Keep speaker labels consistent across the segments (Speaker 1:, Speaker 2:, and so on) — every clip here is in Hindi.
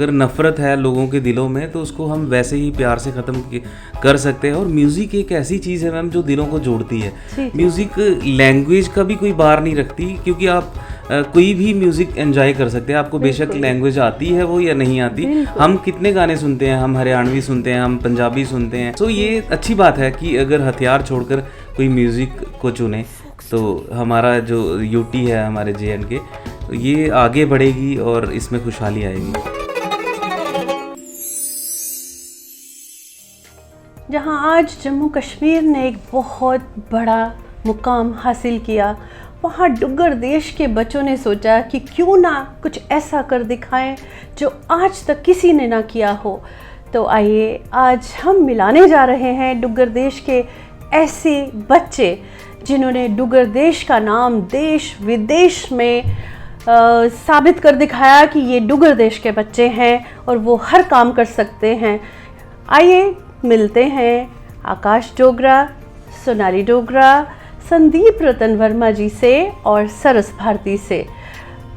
Speaker 1: अगर नफ़रत है लोगों के दिलों में तो उसको हम वैसे ही प्यार से ख़त्म कर सकते हैं। और म्यूज़िक एक ऐसी चीज़ है मैम जो दिलों को जोड़ती है। म्यूज़िक लैंग्वेज का भी कोई बार नहीं रखती, क्योंकि आप कोई भी म्यूज़िक एंजॉय कर सकते हैं, आपको बेशक लैंग्वेज आती है वो या नहीं आती। हम कितने गाने सुनते हैं, हम हरियाणवी सुनते हैं, हम पंजाबी सुनते हैं। तो ये अच्छी बात है कि अगर हथियार छोड़कर कोई म्यूज़िक को चुने तो हमारा जो यूटी है, हमारे JNK, तो ये आगे बढ़ेगी और इसमें खुशहाली आएगी।
Speaker 2: जहां आज जम्मू कश्मीर ने एक बहुत बड़ा मुकाम हासिल किया, वहाँ डुग्गर देश के बच्चों ने सोचा कि क्यों ना कुछ ऐसा कर दिखाएं जो आज तक किसी ने ना किया हो। तो आइए आज हम मिलाने जा रहे हैं डुग्गर देश के ऐसे बच्चे जिन्होंने डुग्गर देश का नाम देश विदेश में साबित कर दिखाया कि ये डुग्गर देश के बच्चे हैं और वो हर काम कर सकते हैं। आइए मिलते हैं आकाश डोगरा, सोनाली डोगरा, संदीप रतन वर्मा जी से और सरस भारती से।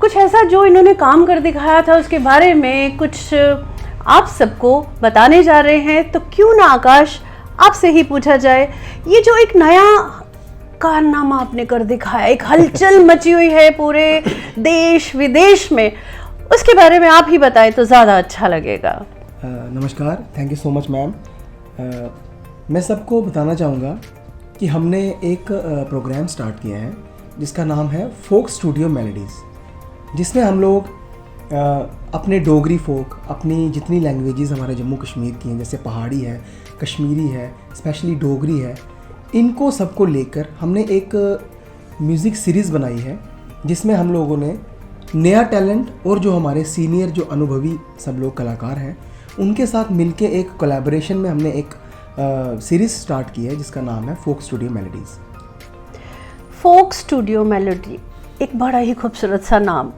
Speaker 2: कुछ ऐसा जो इन्होंने काम कर दिखाया था उसके बारे में कुछ आप सबको बताने जा रहे हैं। तो क्यों ना आकाश आपसे ही पूछा जाए, ये जो एक नया कारनामा आपने कर दिखाया, एक हलचल मची हुई है पूरे देश विदेश में, उसके बारे में आप ही बताएं तो ज़्यादा अच्छा लगेगा।
Speaker 3: नमस्कार, thank you so much ma'am. मैं सबको बताना चाहूँगा कि हमने एक प्रोग्राम स्टार्ट किया है जिसका नाम है फोक स्टूडियो मेलोडीज़, जिसमें हम लोग अपने डोगरी फोक, अपनी जितनी लैंग्वेजेस हमारे जम्मू कश्मीर की हैं, जैसे पहाड़ी है, कश्मीरी है, स्पेशली डोगरी है, इनको सबको लेकर हमने एक म्यूज़िक सीरीज़ बनाई है जिसमें हम लोगों ने नया टैलेंट और जो हमारे सीनियर जो अनुभवी सब लोग कलाकार हैं उनके साथ मिलके एक कोलैबोरेशन में हमने एक सीरीज़ स्टार्ट की है जिसका नाम है फोक स्टूडियो मेलोडीज़।
Speaker 2: फोक स्टूडियो मेलोडी, एक बड़ा ही खूबसूरत सा नाम।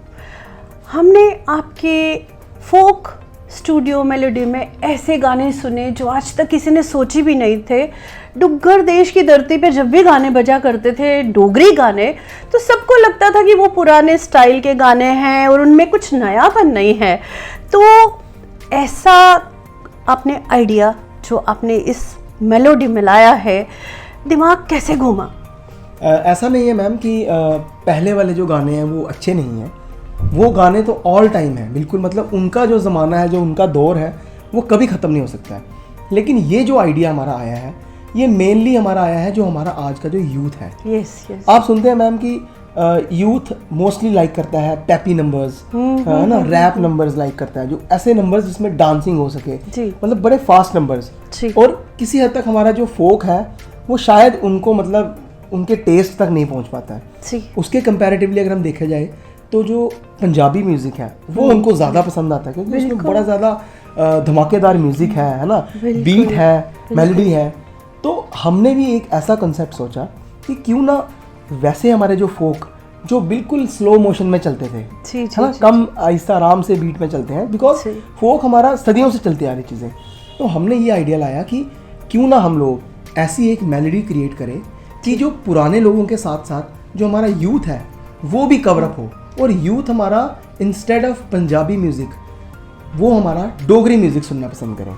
Speaker 2: हमने आपके फोक स्टूडियो मेलोडी में ऐसे गाने सुने जो आज तक किसी ने सोचे भी नहीं थे। डुग्गर देश की धरती पे जब भी गाने बजा करते थे डोगरी गाने, तो सबको लगता था कि वो पुराने स्टाइल के गाने हैं और उनमें कुछ नयापन नहीं है। तो ऐसा आपने आइडिया जो आपने इस मेलोडी में लाया है, दिमाग कैसे घूमा?
Speaker 3: ऐसा नहीं है मैम कि पहले वाले जो गाने हैं वो अच्छे नहीं हैं, वो गाने तो ऑल टाइम है बिल्कुल, मतलब उनका जो ज़माना है, जो उनका दौर है, वो कभी ख़त्म नहीं हो सकता है। लेकिन ये जो आइडिया हमारा आया है, ये मेनली हमारा आया है जो हमारा आज का जो यूथ है।
Speaker 2: yes.
Speaker 3: आप सुनते हैं मैम कि यूथ मोस्टली लाइक करता है पैपी नंबर्स, है ना, रैप नंबर्स लाइक करता है, जो ऐसे नंबर्स जिसमें डांसिंग हो सके, मतलब बड़े फास्ट नंबर्स। और किसी हद तक हमारा जो फोक है वो शायद उनको, मतलब उनके टेस्ट तक नहीं पहुंच पाता है। उसके कंपैरेटिवली अगर हम देखा जाए तो जो पंजाबी म्यूज़िक है वो उनको ज़्यादा पसंद आता है, क्योंकि उसमें बड़ा ज़्यादा धमाकेदार म्यूज़िक है ना, बीट है, मेलोडी है। तो हमने भी एक ऐसा कंसेप्ट सोचा कि क्यों ना वैसे हमारे जो फोक जो बिल्कुल स्लो मोशन में चलते थे, है ना, कम आहिस्ता आराम से बीट में चलते हैं, बिकॉज फोक हमारा सदियों से चलती आ रही चीज़ें। तो हमने ये आइडिया लाया कि क्यों ना हम लोग ऐसी एक मेलोडी क्रिएट करें कि जो पुराने लोगों के साथ साथ जो हमारा यूथ है वो भी कवर अप हो, और यूथ हमारा इंस्टेड ऑफ पंजाबी म्यूज़िक वो हमारा डोगरी म्यूज़िक सुनना पसंद करें।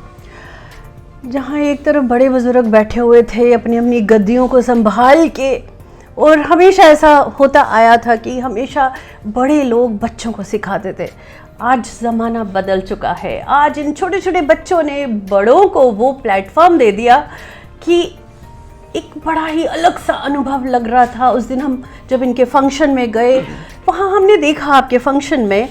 Speaker 2: जहाँ एक तरफ बड़े बुजुर्ग बैठे हुए थे अपनी अपनी गद्दियों को संभाल के, और हमेशा ऐसा होता आया था कि हमेशा बड़े लोग बच्चों को सिखाते थे। आज ज़माना बदल चुका है, आज इन छोटे छोटे बच्चों ने बड़ों को वो प्लेटफॉर्म दे दिया कि एक बड़ा ही अलग सा अनुभव लग रहा था। उस दिन हम जब इनके फंक्शन में गए, वहाँ हमने देखा आपके फंक्शन में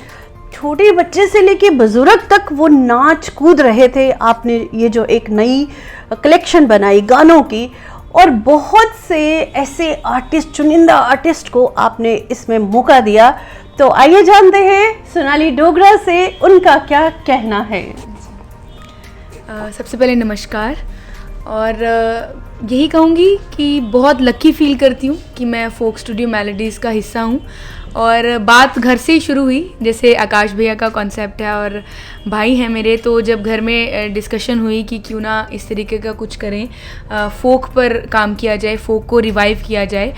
Speaker 2: छोटे बच्चे से लेके बुजुर्ग तक वो नाच कूद रहे थे। आपने ये जो एक नई कलेक्शन बनाई गानों की, और बहुत से ऐसे आर्टिस्ट, चुनिंदा आर्टिस्ट को आपने इसमें मौका दिया। तो आइए जानते हैं सोनाली डोगरा से उनका क्या कहना है।
Speaker 4: सबसे पहले नमस्कार, और यही कहूँगी कि बहुत लकी फील करती हूँ कि मैं फोक स्टूडियो मेलोडीज़ का हिस्सा हूँ। और बात घर से ही शुरू हुई, जैसे आकाश भैया का कॉन्सेप्ट है और भाई हैं मेरे, तो जब घर में डिस्कशन हुई कि क्यों ना इस तरीके का कुछ करें, फोक पर काम किया जाए, फोक को रिवाइव किया जाए।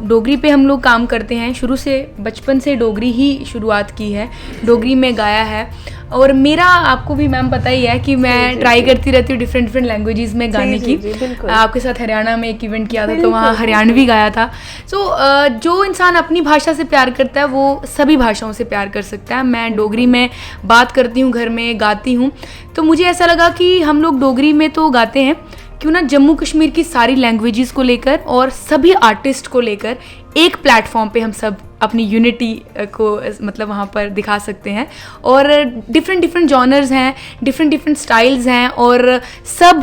Speaker 4: डोगरी पे हम लोग काम करते हैं, शुरू से बचपन से डोगरी ही शुरुआत की है, डोगरी में गाया है। और मेरा आपको भी मैम पता ही है कि मैं ट्राई करती रहती हूँ डिफरेंट लैंग्वेजेस में गाने की। आपके साथ हरियाणा में एक इवेंट किया था तो वहाँ हरियाणवी गाया था। सो जो इंसान अपनी भाषा से प्यार करता है वो सभी भाषाओं से प्यार कर सकता है। मैं डोगरी में बात करती हूँ, घर में गाती हूँ, तो मुझे ऐसा लगा कि हम लोग डोगरी में तो गाते हैं, क्यों ना जम्मू कश्मीर की सारी लैंग्वेजेस को लेकर और सभी आर्टिस्ट को लेकर एक प्लेटफॉर्म पे हम सब अपनी यूनिटी को मतलब वहाँ पर दिखा सकते हैं। और डिफरेंट जॉनर्स हैं, डिफरेंट स्टाइल्स हैं और सब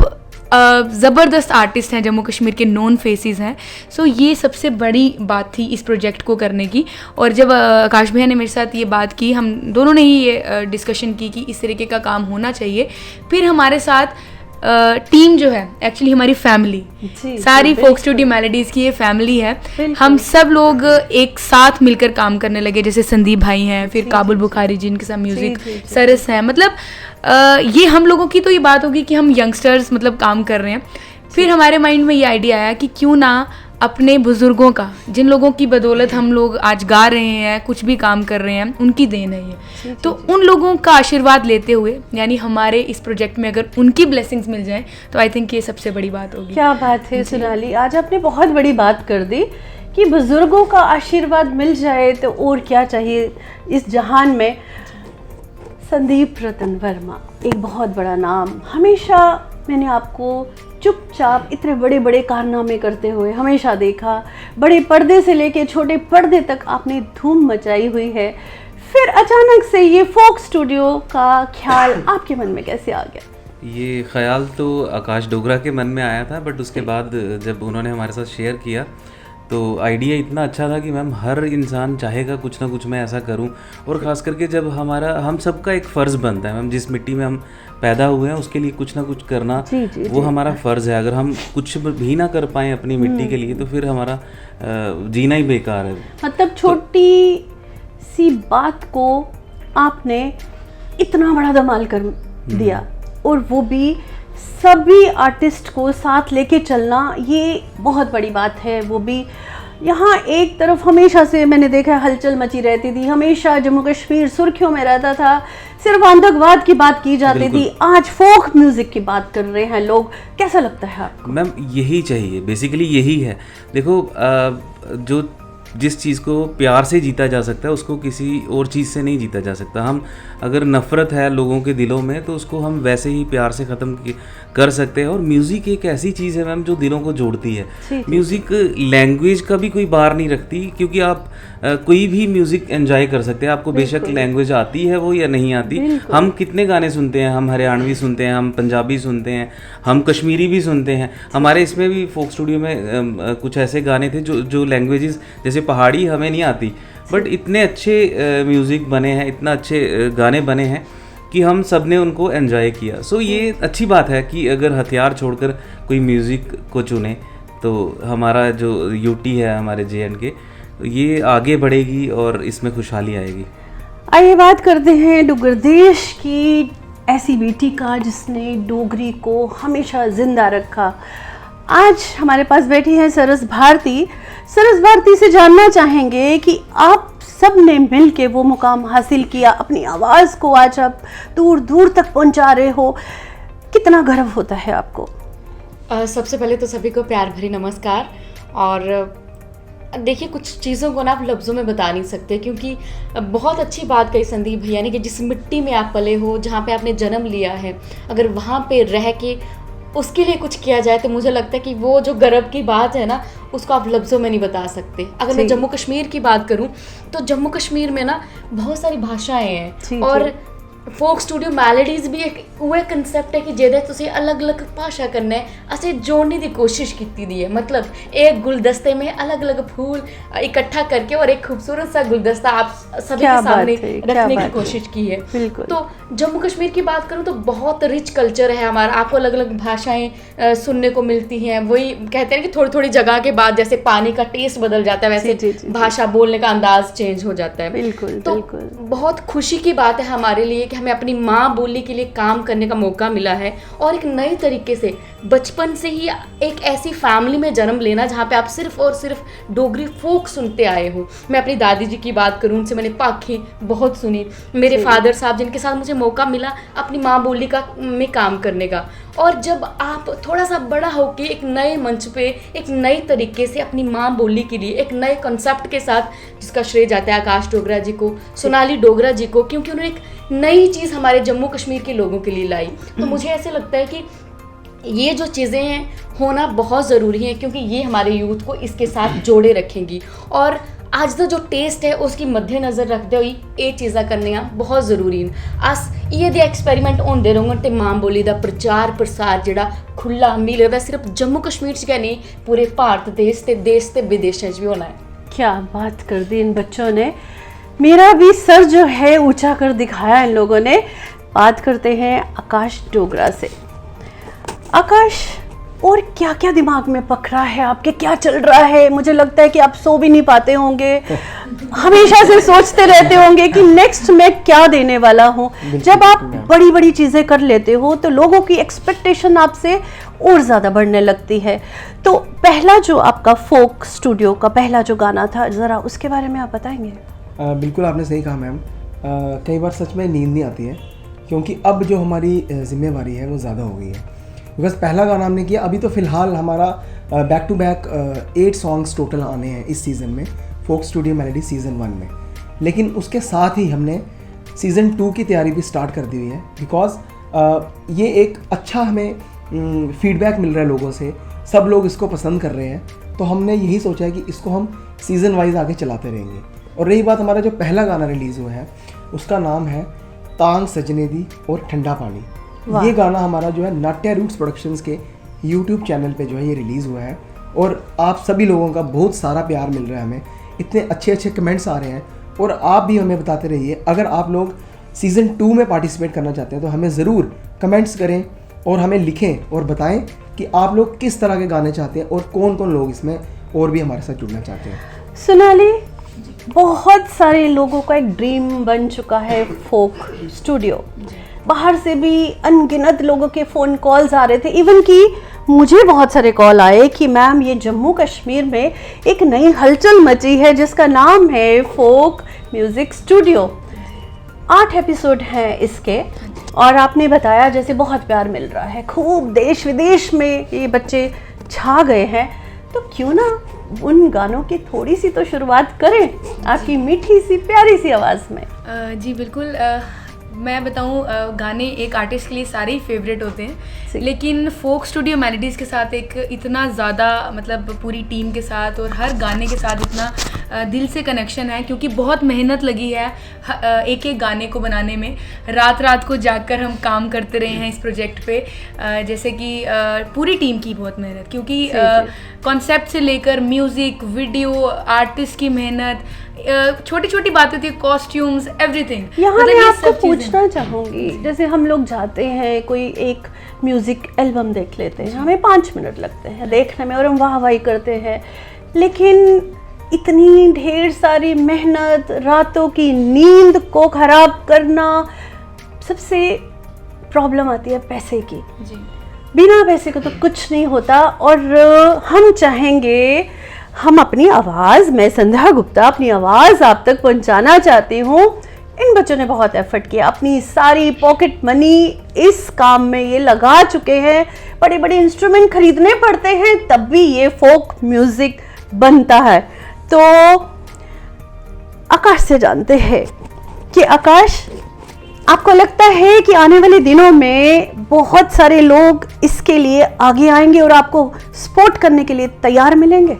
Speaker 4: ज़बरदस्त आर्टिस्ट हैं, जम्मू कश्मीर के नोन फेसेस हैं। सो ये सबसे बड़ी बात थी इस प्रोजेक्ट को करने की। और जब आकाश भैया ने मेरे साथ ये बात की, हम दोनों ने ही ये डिस्कशन की कि इस तरीके का काम होना चाहिए। फिर हमारे साथ टीम जो है एक्चुअली हमारी फैमिली, सारी फोक स्टूडियो मेलोडीज की ये फैमिली है। हम सब लोग एक साथ मिलकर काम करने लगे, जैसे संदीप भाई हैं, फिर काबुल बुखारी जिनके साथ म्यूजिक, सरस हैं, मतलब ये हम लोगों की तो ये बात होगी कि हम यंगस्टर्स मतलब काम कर रहे हैं। फिर हमारे माइंड में ये आइडिया आया कि क्यों ना अपने बुजुर्गों का, जिन लोगों की बदौलत हम लोग आज गा रहे हैं, कुछ भी काम कर रहे हैं, उनकी देन है ये। तो उन लोगों का आशीर्वाद लेते हुए, यानी हमारे इस प्रोजेक्ट में अगर उनकी ब्लेसिंग्स मिल जाएं तो आई थिंक ये सबसे बड़ी बात होगी।
Speaker 2: क्या बात है सोनाली, आज आपने बहुत बड़ी बात कर दी कि बुजुर्गों का आशीर्वाद मिल जाए तो और क्या चाहिए इस जहान में। संदीप रतन वर्मा एक बहुत बड़ा नाम, हमेशा मैंने आपको चुपचाप इतने बड़े बड़े कारनामे करते हुए हमेशा देखा। बड़े पर्दे से लेके छोटे पर्दे तक आपने धूम मचाई हुई है। फिर अचानक से ये फोक स्टूडियो का ख्याल आपके मन में कैसे आ गया?
Speaker 1: ये ख्याल तो आकाश डोगरा के मन में आया था, बट उसके बाद जब उन्होंने हमारे साथ शेयर किया तो आइडिया इतना अच्छा था कि मैम हर इंसान चाहेगा कुछ ना कुछ मैं ऐसा करूं। और ख़ास करके जब हम सबका एक फ़र्ज़ बनता है मैम, जिस मिट्टी में हम पैदा हुए हैं उसके लिए कुछ ना कुछ करना वो हमारा फ़र्ज़ है। अगर हम कुछ भी ना कर पाएँ अपनी मिट्टी के लिए तो फिर हमारा जीना ही बेकार है।
Speaker 2: मतलब छोटी सी बात को आपने इतना बड़ा धमाल कर दिया, और वो भी सभी आर्टिस्ट को साथ लेके चलना, ये बहुत बड़ी बात है। वो भी यहाँ एक तरफ हमेशा से मैंने देखा है हलचल मची रहती थी, हमेशा जम्मू कश्मीर सुर्खियों में रहता था, सिर्फ आतंकवाद की बात की जाती थी। आज फोक म्यूजिक की बात कर रहे हैं लोग, कैसा लगता है आपको?
Speaker 1: मैम यही चाहिए, बेसिकली यही है। देखो जो जिस चीज़ को प्यार से जीता जा सकता है उसको किसी और चीज़ से नहीं जीता जा सकता। हम अगर नफ़रत है लोगों के दिलों में तो उसको हम वैसे ही प्यार से ख़त्म कर सकते हैं। और म्यूज़िक एक ऐसी चीज़ है मैम जो दिलों को जोड़ती है। म्यूज़िक लैंग्वेज का भी कोई बार नहीं रखती, क्योंकि आप कोई भी म्यूज़िक एंजॉय कर सकते हैं। आपको बेशक लैंग्वेज आती है वो या नहीं आती। हम कितने गाने सुनते हैं, हम हरियाणवी सुनते हैं, हम पंजाबी सुनते हैं, हम कश्मीरी भी सुनते हैं। हमारे इसमें भी फोक स्टूडियो में कुछ ऐसे गाने थे जो लैंग्वेजेस, जैसे पहाड़ी हमें नहीं आती, बट इतने अच्छे म्यूज़िक बने हैं, इतना अच्छे गाने बने हैं कि हम सब ने उनको एंजॉय किया। सो ये अच्छी बात है कि अगर हथियार छोड़कर कोई म्यूज़िक को चुने तो हमारा जो यूटी है, हमारे JNK, ये आगे बढ़ेगी और इसमें खुशहाली आएगी।
Speaker 2: आइए बात करते हैं डुग्गर देश की ऐसी बेटी का जिसने डोगरी को हमेशा जिंदा रखा। आज हमारे पास बैठी हैं सरस भारती। सरस भारती से जानना चाहेंगे कि आप सब ने मिल के वो मुकाम हासिल किया, अपनी आवाज़ को आज आप दूर दूर तक पहुंचा रहे हो, कितना गर्व होता है आपको?
Speaker 5: सबसे पहले तो सभी को प्यार भरी नमस्कार। और देखिए, कुछ चीज़ों को ना आप लफ्ज़ों में बता नहीं सकते, क्योंकि बहुत अच्छी बात कही संदीप भैया ने कि जिस मिट्टी में आप पले हो, जहाँ पे आपने जन्म लिया है, अगर वहाँ पे रह के उसके लिए कुछ किया जाए तो मुझे लगता है कि वो जो गर्व की बात है ना, उसको आप लफ्ज़ों में नहीं बता सकते। अगर मैं जम्मू कश्मीर की बात करूं तो जम्मू कश्मीर में ना बहुत सारी भाषाएं हैं, और फोक स्टूडियो मैलोडीज भी एक वो कंसेप्ट है कि जेदे तुसी अलग अलग भाषा कन्नै असें जोड़ने की कोशिश की दी है। मतलब एक गुलदस्ते में अलग अलग फूल इकट्ठा करके और एक खूबसूरत सा गुलदस्ता आप सभी के सामने रखने की कोशिश की है। तो जम्मू कश्मीर की बात करूँ तो बहुत रिच कल्चर है हमारा। आपको अलग अलग भाषाएं सुनने को मिलती हैं। वही कहते हैं कि थोड़ी थोड़ी जगह के बाद जैसे पानी का टेस्ट बदल जाता है, वैसे भाषा बोलने का अंदाज चेंज हो जाता है।
Speaker 2: बिल्कुल,
Speaker 5: तो बहुत खुशी की बात है हमारे लिए कि हमें अपनी माँ बोली के लिए काम करने का मौका मिला है और एक नए तरीके से बचपन से ही एक ऐसी फैमिली में जन्म लेना जहाँ पे आप सिर्फ और सिर्फ डोगरी फोक सुनते आए हो। मैं अपनी दादी जी की बात करूँ, उनसे मैंने पाखी बहुत सुनी, मेरे फादर साहब जिनके साथ मुझे मौका मिला अपनी माँ बोली का में काम करने का। और जब आप थोड़ा सा बड़ा होके एक नए मंच पे एक नए तरीके से अपनी माँ बोली के लिए एक नए कॉन्सेप्ट के साथ, जिसका श्रेय जाता है आकाश डोगरा जी को, सोनाली डोगरा जी को, क्योंकि उन्होंने एक नई चीज़ हमारे जम्मू कश्मीर के लोगों के लिए लाई। तो मुझे ऐसे लगता है कि ये जो चीज़ें हैं होना बहुत ज़रूरी है, क्योंकि ये हमारे यूथ को इसके साथ जोड़े रखेंगी। और आज का जो टेस्ट है उसकी मद्देनज़र रखते हुए ये चीज़ा करने बहुत ज़रूरी हैं। अस ये दे एक्सपेरिमेंट होंदे रहोगे तो मां बोली का प्रचार प्रसार जिहड़ा खुला मिल रहा सिर्फ जम्मू कश्मीर च गै नहीं, पूरे भारत देश ते विदेशों भी होना है।
Speaker 2: क्या बात कर दी इन बच्चों ने, मेरा भी सर जो है ऊंचा कर दिखाया इन लोगों ने। बात करते हैं आकाश डोगरा से। आकाश, और क्या क्या दिमाग में पक रहा है आपके, क्या चल रहा है? मुझे लगता है कि आप सो भी नहीं पाते होंगे, हमेशा से सोचते रहते होंगे कि नेक्स्ट मैं क्या देने वाला हूँ। जब आप बड़ी बड़ी चीज़ें कर लेते हो तो लोगों की एक्सपेक्टेशन आपसे और ज़्यादा बढ़ने लगती है। तो पहला जो आपका फोक स्टूडियो का पहला जो गाना था, ज़रा उसके बारे में आप बताएंगे?
Speaker 3: बिल्कुल, आपने सही कहा मैम। कई बार सच में नींद नहीं आती है, क्योंकि अब जो हमारी जिम्मेवारी है वो ज़्यादा हो गई है। बिकॉज पहला गाना हमने किया, अभी तो फ़िलहाल हमारा back to back 8 songs total आने हैं इस सीज़न में, फोक स्टूडियो मेलोडी सीज़न 1 में। लेकिन उसके साथ ही हमने सीज़न 2 की तैयारी भी स्टार्ट कर दी हुई है। बिकॉज ये एक अच्छा हमें फीडबैक मिल रहा है लोगों से, सब लोग इसको पसंद कर रहे हैं, तो हमने यही सोचा है कि इसको हम सीज़न वाइज आगे चलाते रहेंगे। और रही बात हमारा जो पहला गाना रिलीज़ हुआ है, उसका नाम है तांग सजने दी और ठंडा पानी। ये गाना हमारा जो है नाट्या रूट्स प्रोडक्शंस के यूट्यूब चैनल पे जो है ये रिलीज़ हुआ है, और आप सभी लोगों का बहुत सारा प्यार मिल रहा है हमें, इतने अच्छे अच्छे कमेंट्स आ रहे हैं। और आप भी हमें बताते रहिए, अगर आप लोग सीज़न 2 में पार्टिसिपेट करना चाहते हैं तो हमें ज़रूर कमेंट्स करें और हमें लिखें और बताएं कि आप लोग किस तरह के गाने चाहते हैं और कौन कौन लोग इसमें और भी हमारे साथ जुड़ना चाहते हैं।
Speaker 2: सोनाली, बहुत सारे लोगों का एक ड्रीम बन चुका है फोक स्टूडियो। बाहर से भी अनगिनत लोगों के फ़ोन कॉल्स आ रहे थे, इवन कि मुझे बहुत सारे कॉल आए कि मैम ये जम्मू कश्मीर में एक नई हलचल मची है जिसका नाम है फोक म्यूज़िक स्टूडियो। 8 एपिसोड हैं इसके, और आपने बताया जैसे बहुत प्यार मिल रहा है, खूब देश विदेश में ये बच्चे छा गए हैं। तो क्यों ना उन गानों की थोड़ी सी तो शुरुआत करें आपकी मीठी सी प्यारी सी आवाज़ में।
Speaker 4: जी बिल्कुल। मैं बताऊं, गाने एक आर्टिस्ट के लिए सारे ही फेवरेट होते हैं, लेकिन फोक स्टूडियो मेलोडीज़ के साथ एक इतना ज़्यादा, मतलब पूरी टीम के साथ और हर गाने के साथ इतना दिल से कनेक्शन है, क्योंकि बहुत मेहनत लगी है एक एक गाने को बनाने में। रात रात को जागकर हम काम करते रहे हैं इस प्रोजेक्ट पे, जैसे कि पूरी टीम की बहुत मेहनत, क्योंकि कॉन्सेप्ट से लेकर म्यूज़िक, वीडियो, आर्टिस्ट की मेहनत, छोटी छोटी बातें थी, कॉस्ट्यूम्स, एवरीथिंग।
Speaker 2: यहाँ मैं आपको पूछना चाहूँगी, जैसे हम लोग जाते हैं कोई एक म्यूज़िक एल्बम देख लेते हैं, हमें 5 मिनट लगते हैं देखने में और हम वाह वाही करते हैं, लेकिन इतनी ढेर सारी मेहनत, रातों की नींद को ख़राब करना, सबसे प्रॉब्लम आती है पैसे की।
Speaker 4: जी,
Speaker 2: बिना पैसे के तो कुछ नहीं होता। और हम चाहेंगे, हम अपनी आवाज़, मैं संध्या गुप्ता अपनी आवाज़ आप तक पहुंचाना चाहती हूँ। इन बच्चों ने बहुत एफर्ट किया, अपनी सारी पॉकेट मनी इस काम में ये लगा चुके हैं, बड़े बड़े इंस्ट्रूमेंट खरीदने पड़ते हैं तब भी ये फोक म्यूज़िक बनता है। तो आकाश से जानते हैं कि आकाश, आपको लगता है कि आने वाले दिनों में बहुत सारे लोग इसके लिए आगे आएंगे और आपको सपोर्ट करने के लिए तैयार मिलेंगे?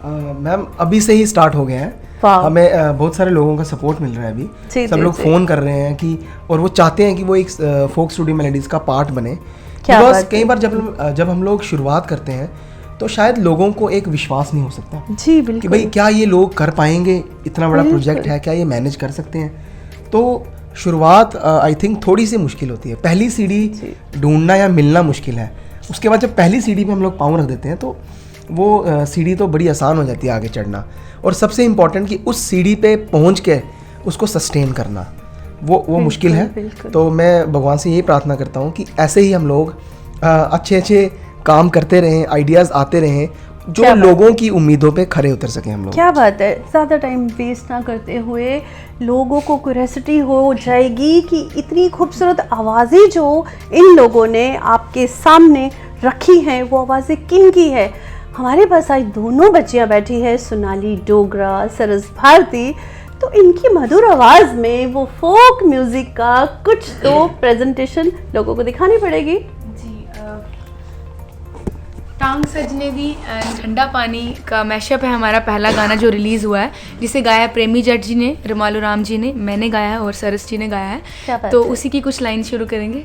Speaker 3: मैम, अभी से ही स्टार्ट हो गया है, हमें बहुत सारे लोगों का सपोर्ट मिल रहा है अभी। सब लोग फ़ोन कर रहे हैं कि, और वो चाहते हैं कि वो एक फोक स्टूडियो मेलोडीज़ का पार्ट बने। बिकॉज कई बार जब हम लोग शुरुआत करते हैं तो शायद लोगों को एक विश्वास नहीं हो सकता
Speaker 2: जी, बिल्कुल,
Speaker 3: कि भाई क्या ये लोग कर पाएंगे, इतना बड़ा प्रोजेक्ट है, क्या ये मैनेज कर सकते हैं। तो शुरुआत आई थिंक थोड़ी सी मुश्किल होती है, पहली सीडी ढूंढना या मिलना मुश्किल है। उसके बाद जब पहली सीडी पे हम लोग पाँव रख देते हैं तो वो सीढ़ी तो बड़ी आसान हो जाती है आगे चढ़ना। और सबसे इम्पॉर्टेंट कि उस सीढ़ी पे पहुंच के उसको सस्टेन करना, वो मुश्किल है। तो मैं भगवान से यही प्रार्थना करता हूँ कि ऐसे ही हम लोग अच्छे अच्छे काम करते रहें, आइडियाज़ आते रहें जो लोगों की उम्मीदों पे खरे उतर सकें हम लोग।
Speaker 2: क्या बात है, ज़्यादा टाइम वेस्ट ना करते हुए लोगों को क्यूरियोसिटी हो जाएगी कि इतनी खूबसूरत आवाज़ें जो इन लोगों ने आपके सामने रखी हैं वो आवाज़ें किन की है। हमारे पास आज दोनों बच्चियां बैठी है, सोनाली डोगरा, सरस भारती, तो इनकी मधुर आवाज़ में वो फोक म्यूज़िक का कुछ तो प्रेजेंटेशन लोगों को दिखानी पड़ेगी।
Speaker 4: टांग सजने दी ठंडा पानी का मैशअप है हमारा पहला गाना जो रिलीज़ हुआ है, जिसे गाया है प्रेमी जट जी ने, रमालू राम जी ने, मैंने गाया है और सरस जी ने गाया है। तो उसी की कुछ लाइन शुरू करेंगे,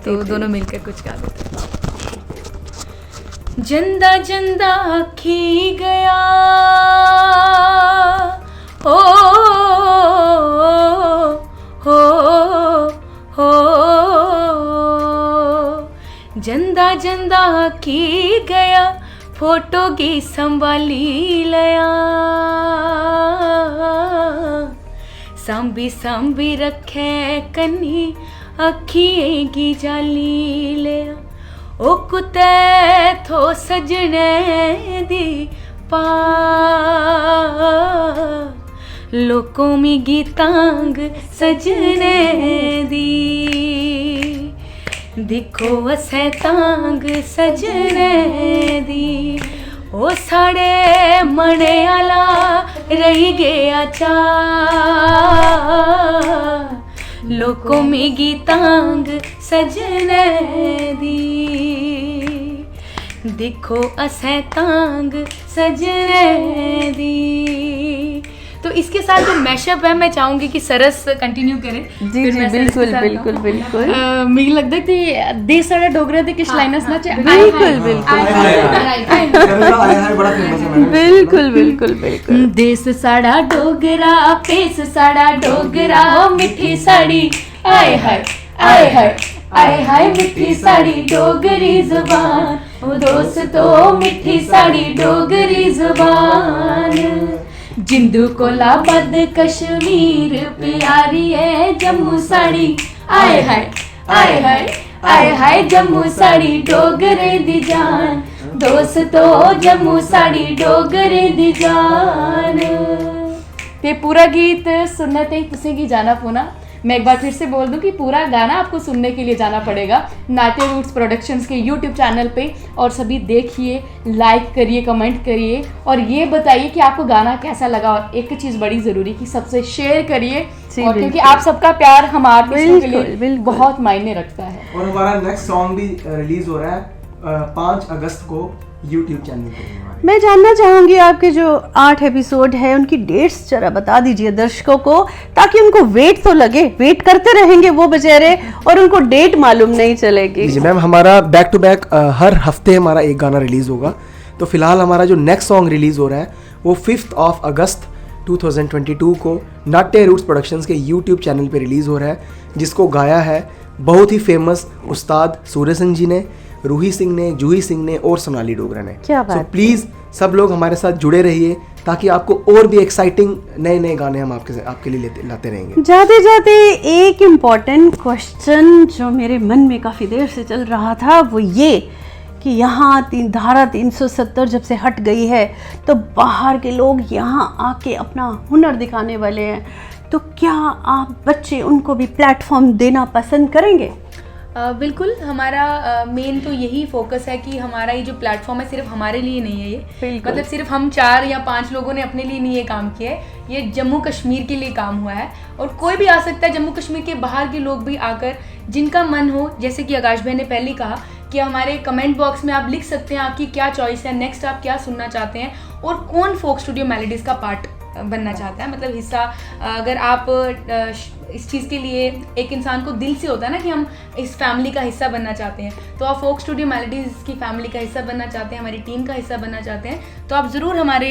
Speaker 4: तो दोनों मिलकर कुछ गा देते हैं। जंदा जंदा आखी गया हो जंदा जंदा आखी गया, फोटो की संभाली लया, सांभी सांभी रखे कन्नी, अखिएं की जाली लिया, ओ कुते थो सजने दी पा, लोकों में गीतांग सजने दी, दिखो असें तांग सजने दी, ओ साड़े मने आला रही गया चा, लोकों में गीतांग सजने दी, दिखो असें तांग सजने दी। तो इसके साथ जो मैशअप है मैं चाहूंगी कि सरस कंटिन्यू करें।
Speaker 2: जी जी बिल्कुल बिल्कुल बिल्कुल।
Speaker 5: मिगी लगदा कि दे साढ़ा डोगरा दे किश लाइनां सना च
Speaker 2: बिल्कुल बिल्कुल बिल्कुल बिल्कुल।
Speaker 5: देश साढ़ा डोगरा, पेस साढ़ा डोगरा, हो मिठी साड़ी आए हाय आए हाय आए हाय, मिठी साड़ी डोगरी जुबान, ओ दोस्तों मिठी साड़ी डोगरी जुबान, जिंदू कोला बद कश्मीर प्यारी है जम्मू साड़ी आए हाय आए हाय आए हाय, जम्मू साड़ी डोगरे दी जान, दोस्तों जम्मू साड़ी डोगरे दी जान। ते पूरा गीत सुनने ते तुसें गी जाना पौना। मैं एक बार फिर से बोल दूं कि पूरा गाना आपको सुनने के लिए जाना पड़ेगा नाट्य रूट्स प्रोडक्शंस के यूट्यूब चैनल पे, और सभी देखिए, लाइक करिए, कमेंट करिए और ये बताइए कि आपको गाना कैसा लगा। और एक चीज़ बड़ी ज़रूरी कि सबसे शेयर करिए, और क्योंकि आप सबका प्यार हम आर्टिस्टों के लिए बहुत मायने रखता है।
Speaker 3: और हमारा नेक्स्ट सॉन्ग भी रिलीज हो रहा है 5 अगस्त को यूट्यूब चैनल पर।
Speaker 2: मैं जानना चाहूँगी आपके जो 8 एपिसोड है उनकी डेट्स जरा बता दीजिए दर्शकों को, ताकि उनको वेट तो लगे, वेट करते रहेंगे वो बेचारे और उनको डेट मालूम नहीं चलेगी।
Speaker 3: जी मैम, हमारा बैक टू बैक हर हफ्ते हमारा एक गाना रिलीज़ होगा। तो फिलहाल हमारा जो नेक्स्ट सॉन्ग रिलीज़ हो रहा है वो 5 अगस्त 2022 को नाट्य रूट्स प्रोडक्शंस के यूट्यूब चैनल पे रिलीज़ हो रहा है, जिसको गाया है बहुत ही फेमस उस्ताद सूर्य सिंह जी ने, रूही सिंह ने, जूही सिंह ने और सोनाली डोगरा ने।
Speaker 2: क्या बात।
Speaker 3: सो प्लीज़ सब लोग हमारे साथ जुड़े रहिए, ताकि आपको और भी एक्साइटिंग नए नए गाने हम आपके लिए लाते रहेंगे।
Speaker 2: जाते जाते एक इम्पॉर्टेंट क्वेश्चन जो मेरे मन में काफ़ी देर से चल रहा था वो ये कि यहाँ धारा 370 जब से हट गई है तो बाहर के लोग यहाँ आके अपना हुनर दिखाने वाले हैं, तो क्या आप बच्चे उनको भी प्लेटफॉर्म देना पसंद करेंगे?
Speaker 4: बिल्कुल, हमारा मेन तो यही फोकस है कि हमारा ये जो प्लेटफॉर्म है सिर्फ हमारे लिए नहीं है, ये मतलब सिर्फ हम 4 या 5 लोगों ने अपने लिए नहीं ये काम किया है, ये जम्मू कश्मीर के लिए काम हुआ है। और कोई भी आ सकता है, जम्मू कश्मीर के बाहर के लोग भी आकर जिनका मन हो, जैसे कि आकाश भाई ने पहले कहा कि हमारे कमेंट बॉक्स में आप लिख सकते हैं आपकी क्या चॉइस है, नेक्स्ट आप क्या सुनना चाहते हैं और कौन फोक स्टूडियो मेलोडीज़ का पार्ट बनना चाहता है, मतलब हिस्सा। अगर आप इस चीज़ के लिए एक इंसान को दिल से होता है ना कि हम इस फैमिली का हिस्सा बनना चाहते हैं, तो आप फोक स्टूडियो मेलोडीज़ की फैमिली का हिस्सा बनना चाहते हैं, हमारी टीम का हिस्सा बनना चाहते हैं, तो आप ज़रूर हमारे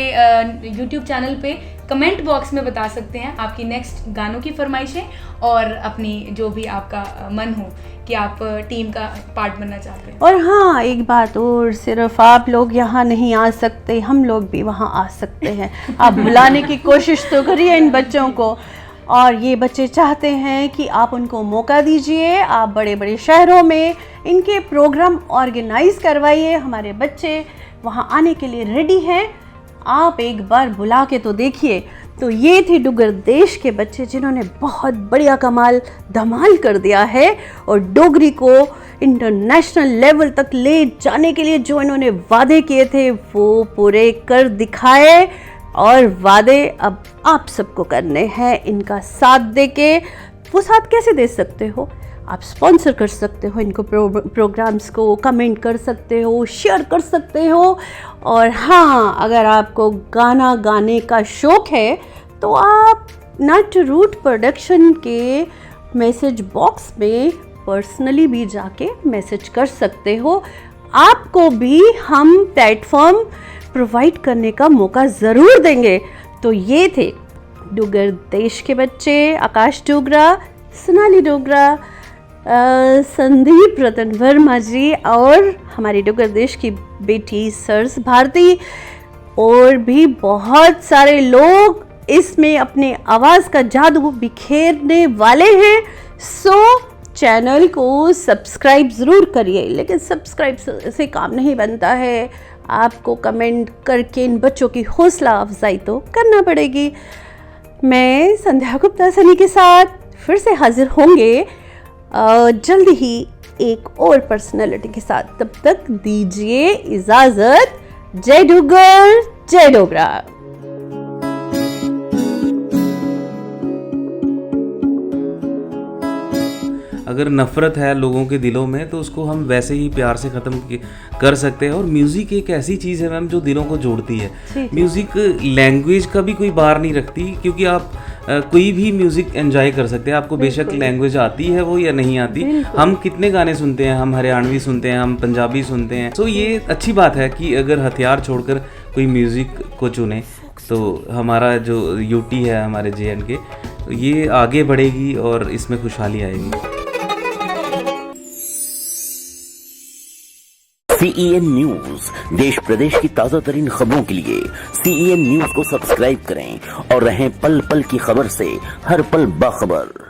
Speaker 4: यूट्यूब चैनल पे कमेंट बॉक्स में बता सकते हैं आपकी नेक्स्ट गानों की फरमाइशें और अपनी जो भी आपका मन हो कि आप टीम का पार्ट बनना चाहते हैं।
Speaker 2: और हाँ, एक बात और, सिर्फ आप लोग यहाँ नहीं आ सकते, हम लोग भी वहाँ आ सकते हैं। आप बुलाने की कोशिश तो करिए इन बच्चों को। और ये बच्चे चाहते हैं कि आप उनको मौका दीजिए, आप बड़े बड़े शहरों में इनके प्रोग्राम ऑर्गेनाइज करवाइए। हमारे बच्चे वहाँ आने के लिए रेडी हैं, आप एक बार बुला के तो देखिए। तो ये थे डुग्गर देश के बच्चे जिन्होंने बहुत बढ़िया कमाल धमाल कर दिया है और डोगरी को इंटरनेशनल लेवल तक ले जाने के लिए जो इन्होंने वादे किए थे वो पूरे कर दिखाए। और वादे अब आप सबको करने हैं इनका साथ देके। वो साथ कैसे दे सकते हो? आप स्पॉन्सर कर सकते हो इनको, प्रोग्राम्स को कमेंट कर सकते हो, शेयर कर सकते हो। और हाँ, अगर आपको गाना गाने का शौक़ है तो आप नट रूट प्रोडक्शन के मैसेज बॉक्स में पर्सनली भी जाके मैसेज कर सकते हो। आपको भी हम प्लेटफॉर्म प्रोवाइड करने का मौका ज़रूर देंगे। तो ये थे डुग्गर देश के बच्चे, आकाश डोगरा, सोनाली डोगरा, संदीप रतन वर्मा जी और हमारी डुग्गर देश की बेटी सरस भारती, और भी बहुत सारे लोग इसमें अपने आवाज़ का जादू बिखेरने वाले हैं। सो चैनल को सब्सक्राइब ज़रूर करिए, लेकिन सब्सक्राइब से काम नहीं बनता है, आपको कमेंट करके इन बच्चों की हौसला अफजाई तो करना पड़ेगी। मैं संध्या गुप्ता सनी के साथ फिर से हाजिर होंगे जल्दी ही एक और पर्सनालिटी के साथ। तब तक दीजिए इजाज़त। जय डुग्गर, जय डोगरा।
Speaker 1: अगर नफ़रत है लोगों के दिलों में तो उसको हम वैसे ही प्यार से ख़त्म कर सकते हैं। और म्यूज़िक एक ऐसी चीज़ है मैम जो दिलों को जोड़ती है। म्यूज़िक लैंग्वेज का भी कोई बार नहीं रखती, क्योंकि आप कोई भी म्यूज़िक एंजॉय कर सकते हैं। आपको बेशक लैंग्वेज आती है वो या नहीं आती। हम कितने गाने सुनते हैं, हम हरियाणवी सुनते हैं, हम पंजाबी सुनते हैं। तो ये अच्छी बात है कि अगर हथियार छोड़कर कोई म्यूज़िक को चुने तो हमारा जो यूटी है, हमारे JNK, ये आगे बढ़ेगी और इसमें खुशहाली आएगी।
Speaker 6: CEN न्यूज, देश प्रदेश की ताजा तरीन खबरों के लिए CEN न्यूज को सब्सक्राइब करें और रहें पल पल की खबर से हर पल बाखबर।